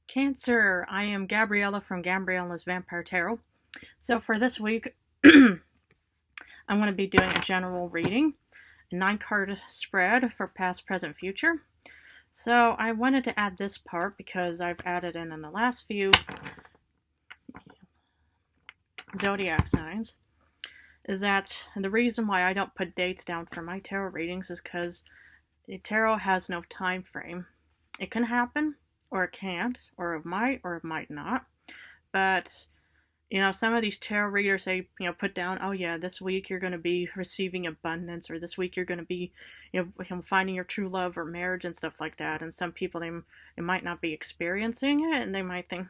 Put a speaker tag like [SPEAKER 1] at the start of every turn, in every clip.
[SPEAKER 1] Cancer, I am Gabriella from Gabriella's Vampire Tarot. So for this week, I'm going to be doing a general reading, a 9-card spread for past, present, future. So I wanted to add this part because I've added in the last few zodiac signs, is that the reason why I don't put dates down for my tarot readings is because the tarot has no time frame. It can happen, or it can't, or it might not. But some of these tarot readers, they put down, oh yeah, this week you're going to be receiving abundance, or this week you're going to be finding your true love or marriage and stuff like that. And some people, they might not be experiencing it, and they might think,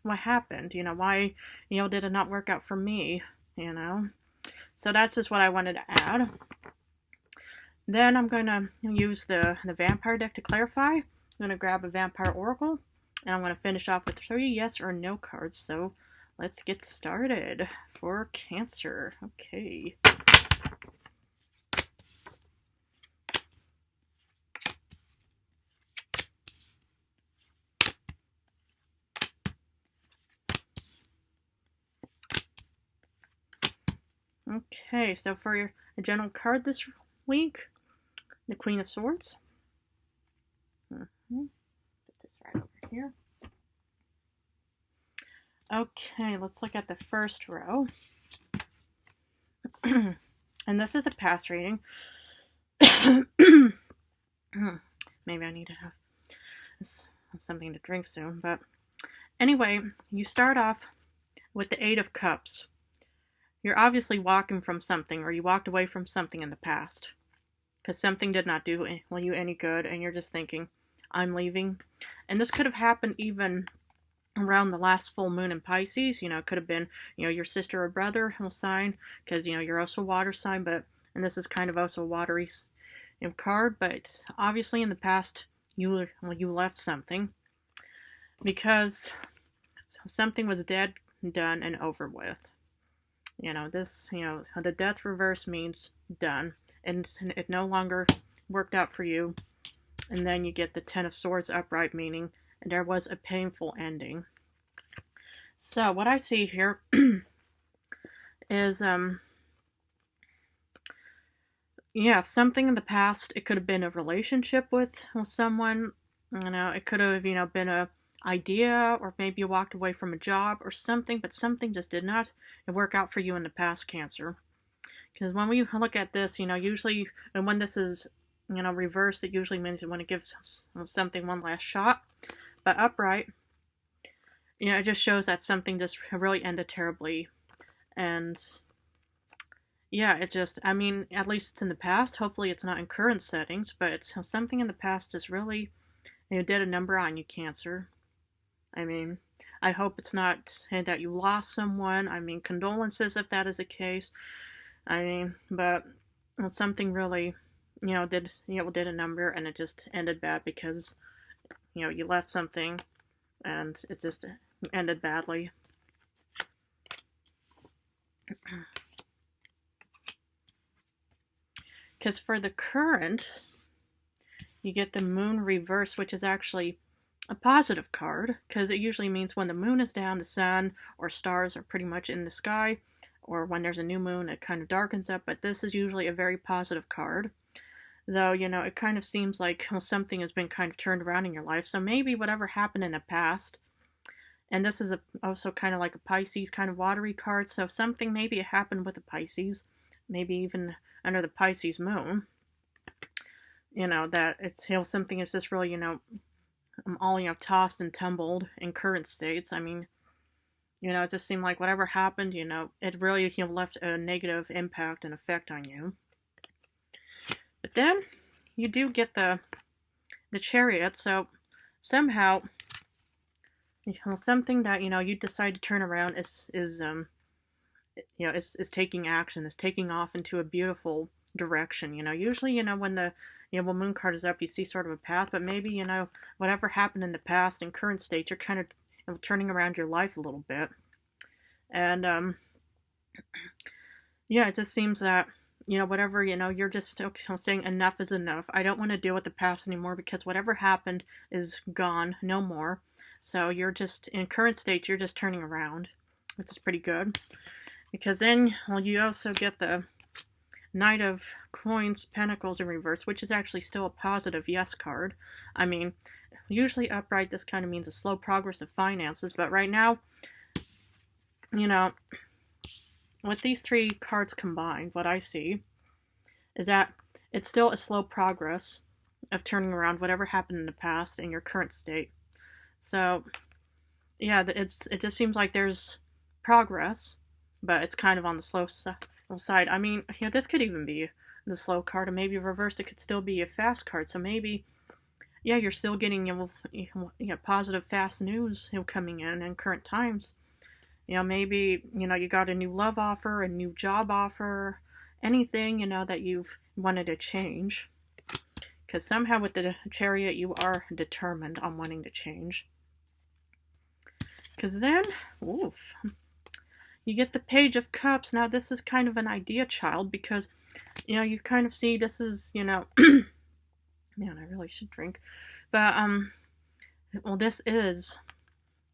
[SPEAKER 1] what happened? Why did it not work out for me? So that's just what I wanted to add. Then I'm going to use the vampire deck to clarify. I'm going to grab a vampire oracle, and I'm going to finish off with 3 yes or no cards. So let's get started for Cancer. Okay. Okay, so for your general card this week, the Queen of Swords. Put this right over here. Okay, let's look at the first row. And this is the past reading. Maybe I need to have something to drink soon. But anyway, you start off with the 8 of Cups. You're obviously walking from something, or you walked away from something in the past. Because something did not do you any good, and you're just thinking, I'm leaving. And this could have happened even around the last full moon in Pisces. It could have been, your sister or brother sign, because, you're also a water sign, and this is kind of also a watery card, but obviously in the past, you left something, because something was dead, done, and over with. The death reverse means done, and it no longer worked out for you. And then you get the 10 of Swords upright, meaning there was a painful ending. So what I see here is, something in the past. It could have been a relationship with someone. It could have, been a idea, or maybe you walked away from a job or something, but something just did not work out for you in the past, Cancer. Because when we look at this, usually, and when this is reversed, it usually means you want to give something one last shot. But upright, it just shows that something just really ended terribly. And yeah, at least it's in the past. Hopefully it's not in current settings, but it's something in the past just really did a number on you, Cancer. I hope it's not that you lost someone. Condolences if that is the case. But something really did a number, and it just ended bad because you left something and it just ended badly. Because for the current, you get the Moon reverse, which is actually a positive card, because it usually means when the moon is down, the sun or stars are pretty much in the sky, or when there's a new moon, it kind of darkens up. But this is usually a very positive card. Though, it kind of seems like something has been kind of turned around in your life. So maybe whatever happened in the past, and this is also kind of like a Pisces kind of watery card. So something, maybe it happened with the Pisces, maybe even under the Pisces moon. That it's, something is just really, all, tossed and tumbled in current states. It just seemed like whatever happened, it really, left a negative impact and effect on you. But then you do get the Chariot, so somehow, something that you decide to turn around is taking action, is taking off into a beautiful direction. Usually, when the moon card is up, you see sort of a path, but maybe whatever happened in the past and current states, you're kind of turning around your life a little bit, and it just seems that whatever, you're just saying enough is enough. I don't want to deal with the past anymore, because whatever happened is gone, no more. So you're just, in current state, you're just turning around, which is pretty good. Because then, well, you also get the Knight of Coins, Pentacles in reverse, which is actually still a positive yes card. I mean, usually upright, this kind of means a slow progress of finances, but right now, you know, with these three cards combined, what I see is that it's still a slow progress of turning around whatever happened in the past in your current state. So, yeah, it just seems like there's progress, but it's kind of on the slow side. I mean, yeah, this could even be the slow card, and maybe reversed, it could still be a fast card. So maybe, yeah, you're still getting positive, fast news coming in current times. Maybe, you got a new love offer, a new job offer, anything, that you've wanted to change. Because somehow with the Chariot, you are determined on wanting to change. Because then, oof, you get the Page of Cups. Now, this is kind of an idea child because, you kind of see this is, man, I really should drink. But, well, this is,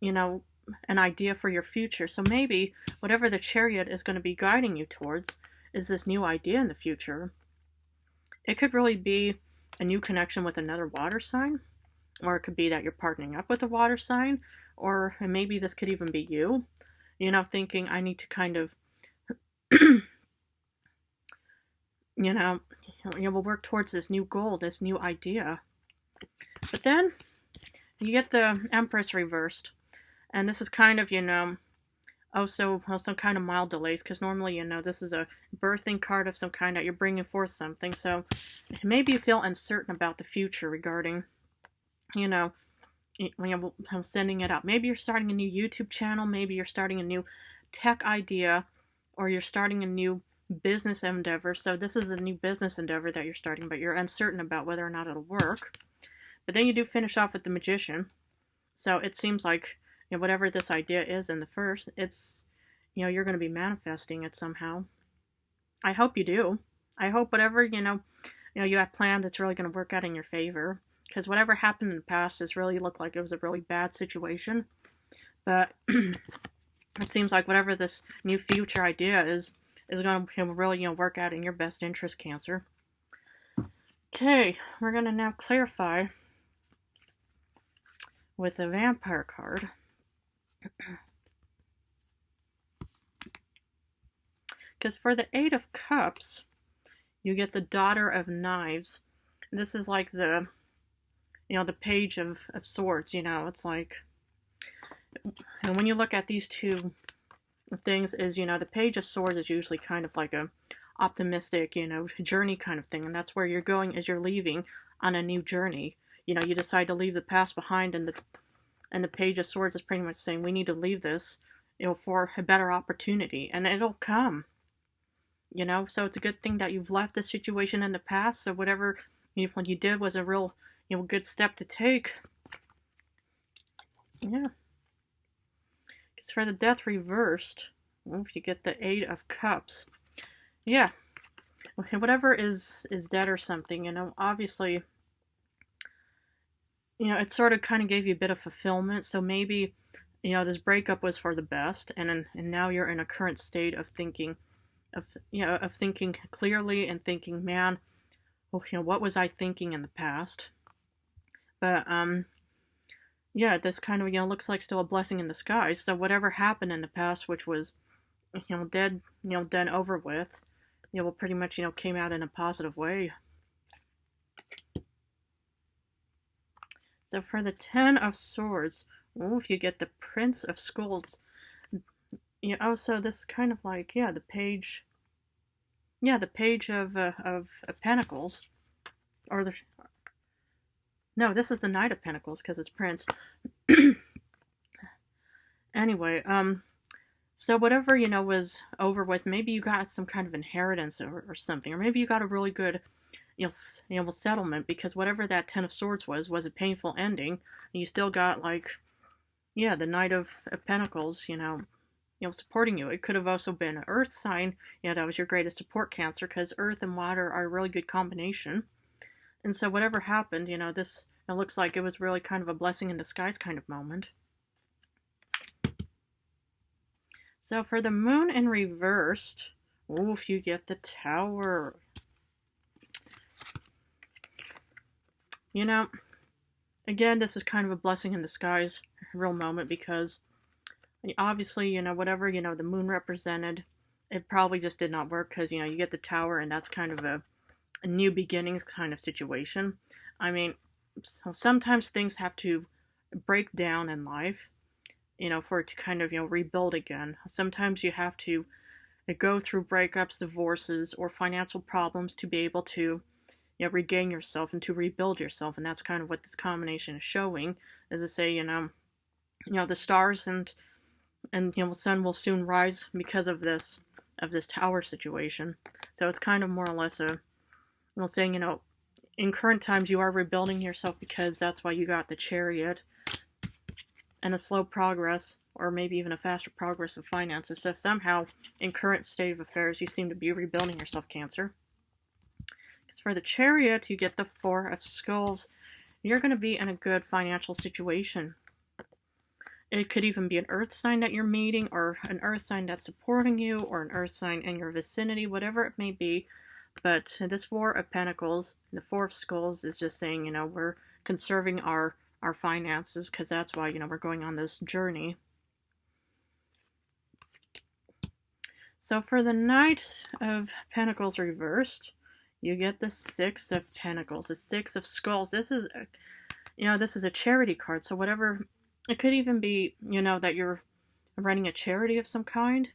[SPEAKER 1] an idea for your future. So maybe whatever the Chariot is going to be guiding you towards is this new idea in the future. It could really be a new connection with another water sign, or it could be that you're partnering up with a water sign, or maybe this could even be you, thinking I need to kind of, we'll work towards this new goal, this new idea. But then you get the Empress reversed, and this is kind of, some kind of mild delays, because normally, this is a birthing card of some kind that you're bringing forth something. So maybe you feel uncertain about the future regarding, sending it out. Maybe you're starting a new YouTube channel. Maybe you're starting a new tech idea, or you're starting a new business endeavor. So this is a new business endeavor that you're starting, but you're uncertain about whether or not it'll work. But then you do finish off with the Magician. So it seems like, whatever this idea is in the first, it's, you're going to be manifesting it somehow. I hope you do. I hope whatever, you have planned, it's really going to work out in your favor. Because whatever happened in the past has really looked like it was a really bad situation. But it seems like whatever this new future idea is going to really, work out in your best interest, Cancer. Okay, we're going to now clarify with the Vampire card. Because for the Eight of Cups, you get the Daughter of Knives. This is like the, the Page of Swords, it's like, and when you look at these two things is, the Page of Swords is usually kind of like a optimistic, journey kind of thing, and that's where you're going as you're leaving on a new journey. You decide to leave the past behind, and the Page of Swords is pretty much saying we need to leave this, for a better opportunity, and it'll come. So it's a good thing that you've left this situation in the past. So whatever what you did was a real, good step to take. Yeah. Because for the Death reversed, if you get the Eight of Cups, yeah, whatever is dead or something, obviously, it sort of kind of gave you a bit of fulfillment. So maybe, this breakup was for the best, and now you're in a current state of thinking, of thinking clearly and thinking, man, what was I thinking in the past? But yeah, this kind of looks like still a blessing in disguise. So whatever happened in the past, which was dead, done over with, well, pretty much came out in a positive way. So for the Ten of Swords, if you get the Prince of Skulls, so this kind of like, the Page, the Page of Pentacles, or no, this is the Knight of Pentacles because it's Prince. Anyway, so whatever, was over with, maybe you got some kind of inheritance or something, or maybe you got a really good, settlement, because whatever that Ten of Swords was a painful ending, and you still got, like, the Knight of Pentacles, supporting you. It could have also been an earth sign, that was your greatest support, Cancer, because earth and water are a really good combination. And so whatever happened, this It looks like it was really kind of a blessing in disguise kind of moment. So for the moon in reversed, oof, you get the Tower. You know, again, this is kind of a blessing in disguise, real moment, because obviously, whatever, the moon represented, it probably just did not work because, you get the Tower and that's kind of a new beginnings kind of situation. I mean, so sometimes things have to break down in life, for it to kind of, rebuild again. Sometimes you have to go through breakups, divorces, or financial problems to be able to, regain yourself and to rebuild yourself. And that's kind of what this combination is showing, is to say, the stars and the sun will soon rise because of this Tower situation. So it's kind of more or less a, saying, in current times you are rebuilding yourself because that's why you got the Chariot, and a slow progress, or maybe even a faster progress of finances. So somehow, in current state of affairs, you seem to be rebuilding yourself, Cancer. Because for the Chariot, you get the Four of Skulls. You're going to be in a good financial situation. It could even be an earth sign that you're meeting, or an earth sign that's supporting you, or an earth sign in your vicinity, whatever it may be. But this Four of Pentacles, the Four of Skulls, is just saying, we're conserving our finances, because that's why, we're going on this journey. So for the Knight of Pentacles reversed, you get the Six of Pentacles, the Six of Skulls. This is, this is a charity card. So whatever, it could even be, that you're running a charity of some kind.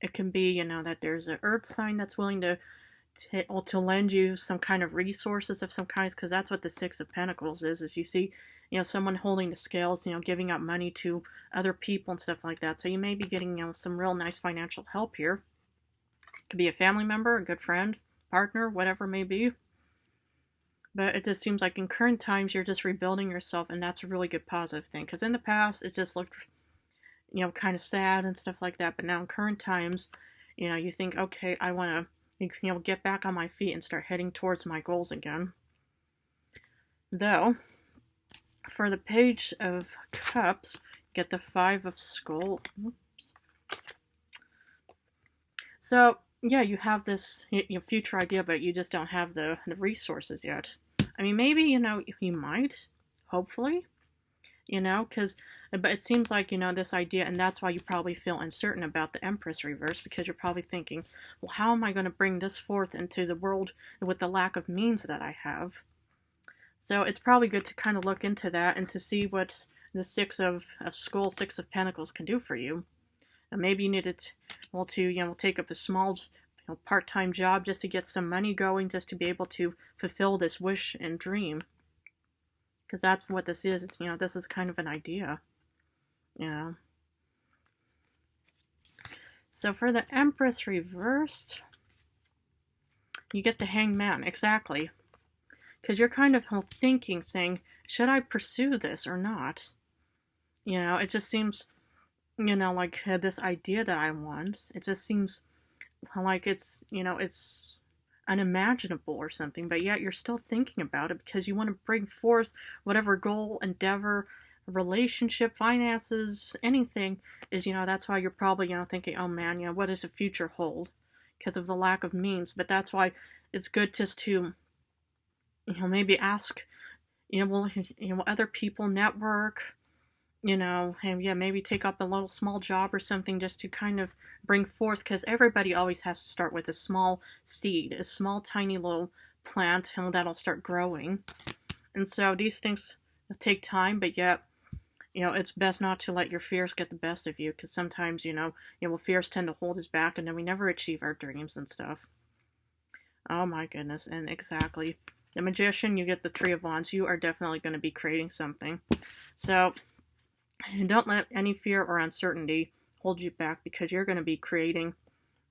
[SPEAKER 1] It can be, that there's an earth sign that's willing to lend you some kind of resources of some kinds, because that's what the Six of Pentacles is you see, someone holding the scales, giving out money to other people and stuff like that. So you may be getting, some real nice financial help here. It could be a family member, a good friend, partner, whatever it may be. But it just seems like in current times, you're just rebuilding yourself, and that's a really good positive thing. Because in the past, it just looked, kind of sad and stuff like that. But now in current times, you think, okay, I want to, get back on my feet and start heading towards my goals again. Though, for the Page of Cups, get the Five of Skulls. Oops. So, yeah, you have this future idea, but you just don't have the resources yet. I mean, maybe, you might, hopefully, because, but it seems like, this idea, and that's why you probably feel uncertain about the Empress reverse, because you're probably thinking, well, how am I going to bring this forth into the world with the lack of means that I have? So it's probably good to kind of look into that and to see what the Six of Skulls, Six of Pentacles can do for you. And maybe you need to take up a small, part-time job just to get some money going, just to be able to fulfill this wish and dream. Because that's what this is. This is kind of an idea. So for the Empress reversed, you get the Hanged Man. Exactly. Because you're kind of thinking, saying, should I pursue this or not? It just seems, like this idea that I want, it just seems like it's, it's unimaginable or something, but yet you're still thinking about it because you want to bring forth whatever goal, endeavor, relationship, finances, anything is, that's why you're probably, thinking, oh man, what does the future hold? Because of the lack of means. But that's why it's good just to, maybe ask, other people, network, and yeah, maybe take up a little small job or something just to kind of bring forth, because everybody always has to start with a small seed, a small tiny little plant, and that'll start growing. And so these things take time, but yet, it's best not to let your fears get the best of you, because sometimes, fears tend to hold us back, and then we never achieve our dreams and stuff. Oh my goodness, and exactly. The Magician, you get the Three of Wands. You are definitely going to be creating something. So, don't let any fear or uncertainty hold you back, because you're going to be creating,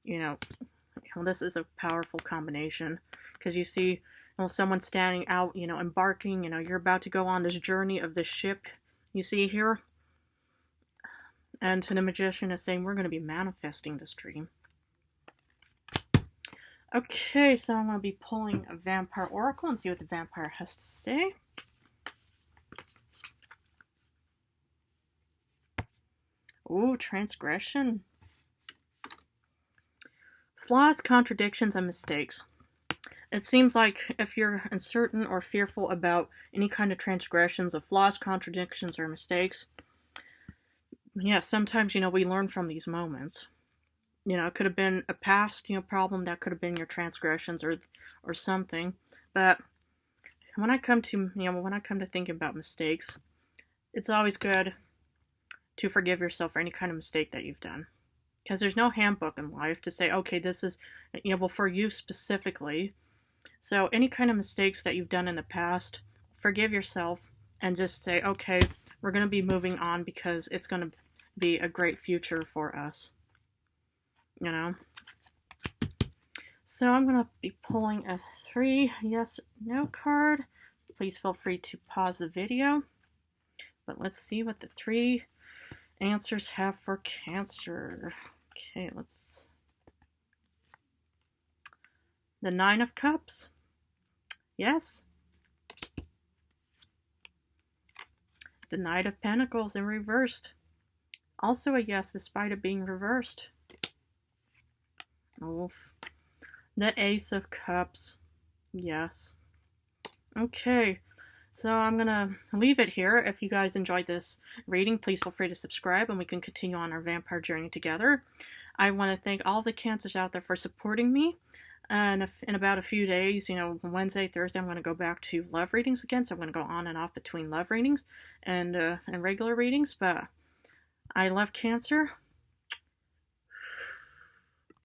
[SPEAKER 1] this is a powerful combination. Because you see, someone standing out, embarking, you're about to go on this journey of this ship, you see here. And to the Magician is saying, we're going to be manifesting this dream. Okay, so I'm going to be pulling a Vampire Oracle and see what the Vampire has to say. Ooh, transgression. Flaws, contradictions, and mistakes. It seems like if you're uncertain or fearful about any kind of transgressions of flaws, contradictions, or mistakes, yeah, sometimes, we learn from these moments. It could have been a past, problem that could have been your transgressions or something. But when I come to, thinking about mistakes, it's always good to forgive yourself for any kind of mistake that you've done. Because there's no handbook in life to say, okay, this is, well, for you specifically. So any kind of mistakes that you've done in the past, forgive yourself and just say, okay, we're going to be moving on because it's going to be a great future for us. So I'm going to be pulling a 3 yes, no card. Please feel free to pause the video. But let's see what the 3 answers have for Cancer. Okay, the 9 of Cups. Yes. The Knight of Pentacles in reversed. Also a yes, despite it being reversed. Oof. The Ace of Cups. Yes. Okay. So I'm going to leave it here. If you guys enjoyed this reading, please feel free to subscribe and we can continue on our vampire journey together. I want to thank all the Cancers out there for supporting me. And in about a few days, Wednesday, Thursday, I'm going to go back to love readings again. So I'm going to go on and off between love readings and regular readings. But I love Cancer.